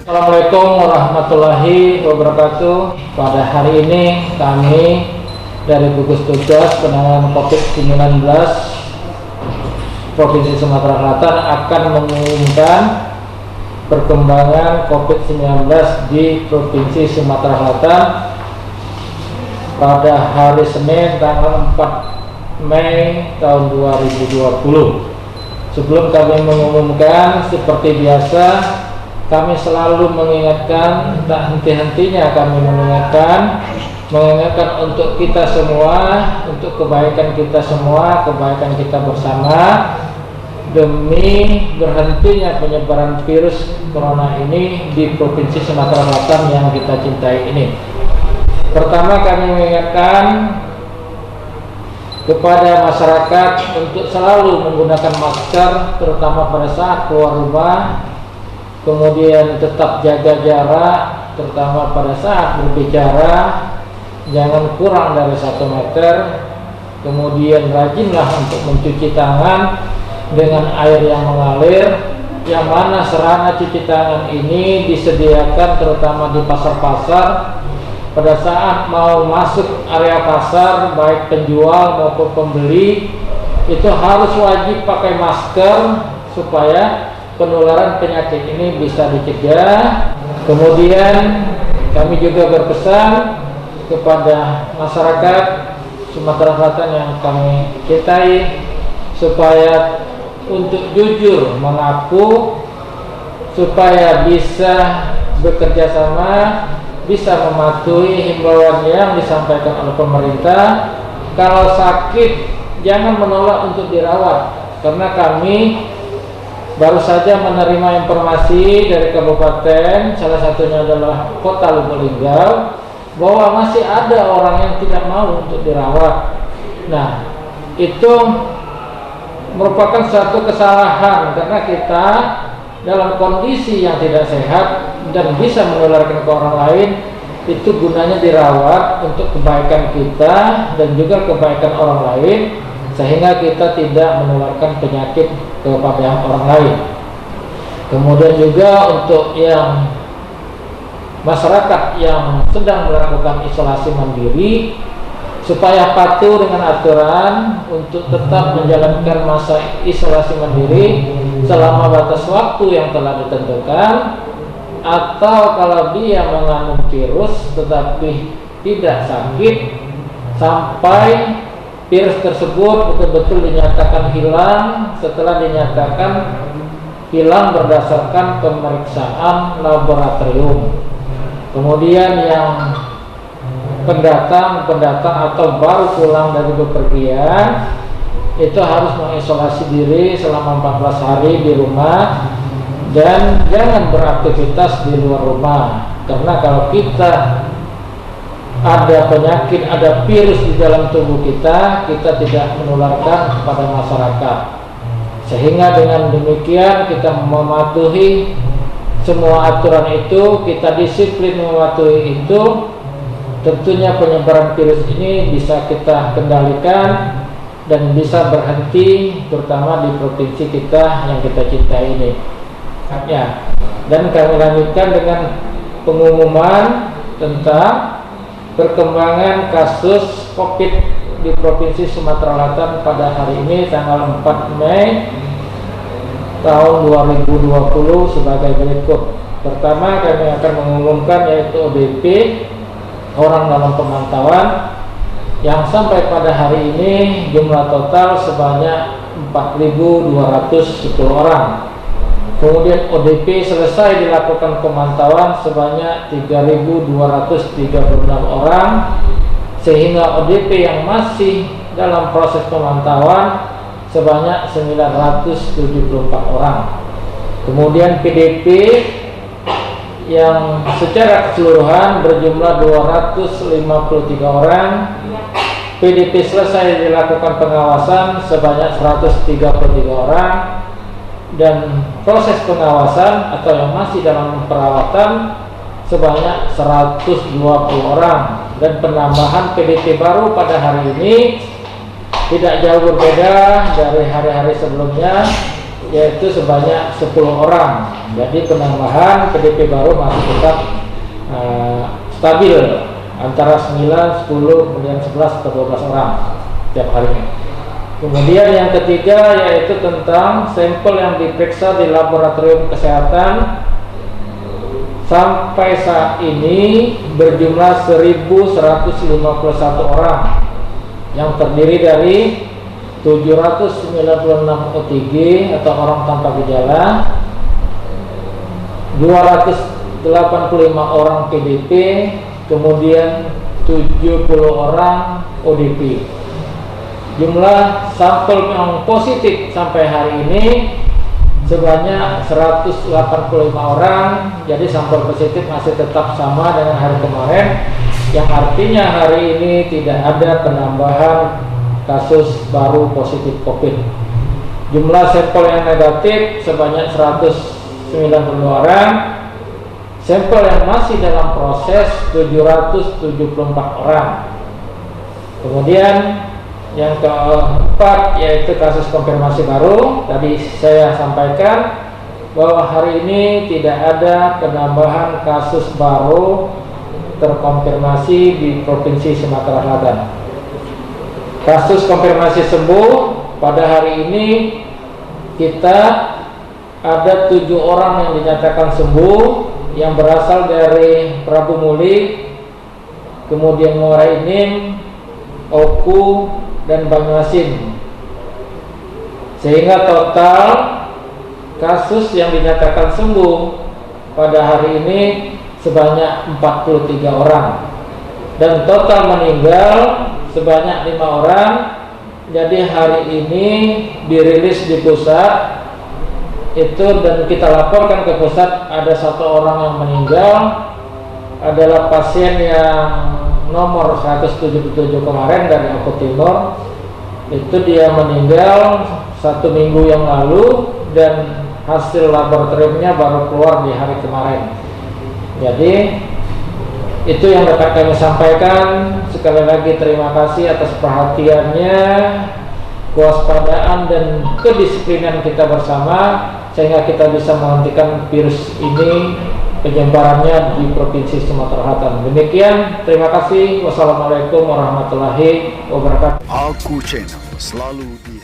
Assalamualaikum warahmatullahi wabarakatuh. Pada hari ini kami dari gugus tugas penanganan COVID-19 Provinsi Sumatera Selatan akan mengumumkan perkembangan COVID-19 di Provinsi Sumatera Selatan pada hari Senin tanggal 4 Mei tahun 2020. Sebelum kami mengumumkan, seperti biasa kami selalu mengingatkan, tak henti-hentinya kami mengingatkan untuk kita semua, untuk kebaikan kita semua, kebaikan kita bersama, demi berhentinya penyebaran virus corona ini di Provinsi Sumatera Selatan yang kita cintai ini. Pertama, kami mengingatkan kepada masyarakat untuk selalu menggunakan masker, terutama pada saat keluar rumah. Kemudian tetap jaga jarak, terutama pada saat berbicara, jangan kurang dari 1 meter. Kemudian rajinlah untuk mencuci tangan dengan air yang mengalir, yang mana sarana cuci tangan ini disediakan terutama di pasar-pasar. Pada saat mau masuk area pasar, baik penjual maupun pembeli, itu harus wajib pakai masker supaya penularan penyakit ini bisa dicegah. Kemudian kami juga berpesan kepada masyarakat Sumatera Selatan yang kami cintai supaya untuk jujur mengaku, supaya bisa bekerja sama, bisa mematuhi himbauan yang disampaikan oleh pemerintah. Kalau sakit jangan menolak untuk dirawat, karena kami baru saja menerima informasi dari kabupaten, salah satunya adalah Kota Lubuk Linggau, bahwa masih ada orang yang tidak mau untuk dirawat. Nah, itu merupakan suatu kesalahan, karena kita dalam kondisi yang tidak sehat dan bisa menularkan ke orang lain, itu gunanya dirawat untuk kebaikan kita dan juga kebaikan orang lain, sehingga kita tidak menularkan penyakit kepada orang lain. Kemudian juga untuk yang masyarakat yang sedang melakukan isolasi mandiri, supaya patuh dengan aturan untuk tetap menjalankan masa isolasi mandiri selama batas waktu yang telah ditentukan, atau kalau dia mengandung virus tetapi tidak sakit, sampai virus tersebut betul-betul dinyatakan hilang setelah dinyatakan hilang berdasarkan pemeriksaan laboratorium. Kemudian yang pendatang atau baru pulang dari bepergian itu harus mengisolasi diri selama 14 hari di rumah dan jangan beraktivitas di luar rumah, karena kalau kita ada penyakit, ada virus di dalam tubuh kita, kita tidak menularkan kepada masyarakat. Sehingga dengan demikian kita mematuhi semua aturan itu, kita disiplin mematuhi itu, tentunya penyebaran virus ini bisa kita kendalikan dan bisa berhenti, terutama di provinsi kita yang kita cintai ini. Ya, dan kami lanjutkan dengan pengumuman tentang perkembangan kasus COVID di Provinsi Sumatera Selatan pada hari ini tanggal 4 Mei tahun 2020 sebagai berikut. Pertama, kami akan mengumumkan yaitu ODP, orang dalam pemantauan, yang sampai pada hari ini jumlah total sebanyak 4.210 orang. Kemudian ODP selesai dilakukan pemantauan sebanyak 3.236 orang, sehingga ODP yang masih dalam proses pemantauan sebanyak 974 orang. Kemudian PDP yang secara keseluruhan berjumlah 253 orang. PDP selesai dilakukan pengawasan sebanyak 133 orang, dan proses pengawasan atau yang masih dalam perawatan sebanyak 120 orang. Dan penambahan PDP baru pada hari ini tidak jauh berbeda dari hari-hari sebelumnya, yaitu sebanyak 10 orang. Jadi penambahan PDP baru masih tetap stabil antara 9, 10, kemudian 11 atau 12 orang tiap harinya. Kemudian yang ketiga yaitu tentang sampel yang diperiksa di laboratorium kesehatan sampai saat ini berjumlah 1.151 orang yang terdiri dari 796 OTG atau orang tanpa gejala, 285 orang PDP, kemudian 70 orang ODP. Jumlah sampel yang positif sampai hari ini sebanyak 185 orang. Jadi sampel positif masih tetap sama dengan hari kemarin, yang artinya hari ini tidak ada penambahan kasus baru positif COVID. Jumlah sampel yang negatif sebanyak 190 orang. Sampel yang masih dalam proses 774 orang. Kemudian yang keempat yaitu kasus konfirmasi baru. Tadi saya sampaikan bahwa hari ini tidak ada penambahan kasus baru terkonfirmasi di Provinsi Sumatera Selatan. Kasus konfirmasi sembuh pada hari ini kita ada 7 orang yang dinyatakan sembuh yang berasal dari Prabu Muli, kemudian Muara Enim, Oku, dan Banyuasin, sehingga total kasus yang dinyatakan sembuh pada hari ini sebanyak 43 orang dan total meninggal sebanyak 5 orang. Jadi hari ini dirilis di pusat itu dan kita laporkan ke pusat ada 1 orang yang meninggal, adalah pasien yang nomor 177 kemarin dari Oku Timur. Itu dia meninggal 1 minggu yang lalu dan hasil laboratoriumnya baru keluar di hari kemarin. Jadi itu yang dapat kami sampaikan. Sekali lagi terima kasih atas perhatiannya, kewaspadaan dan kedisiplinan kita bersama sehingga kita bisa menghentikan virus ini penyebarannya di Provinsi Sumatera Selatan. Demikian, terima kasih. Wassalamualaikum warahmatullahi wabarakatuh. Aku Channel selalu di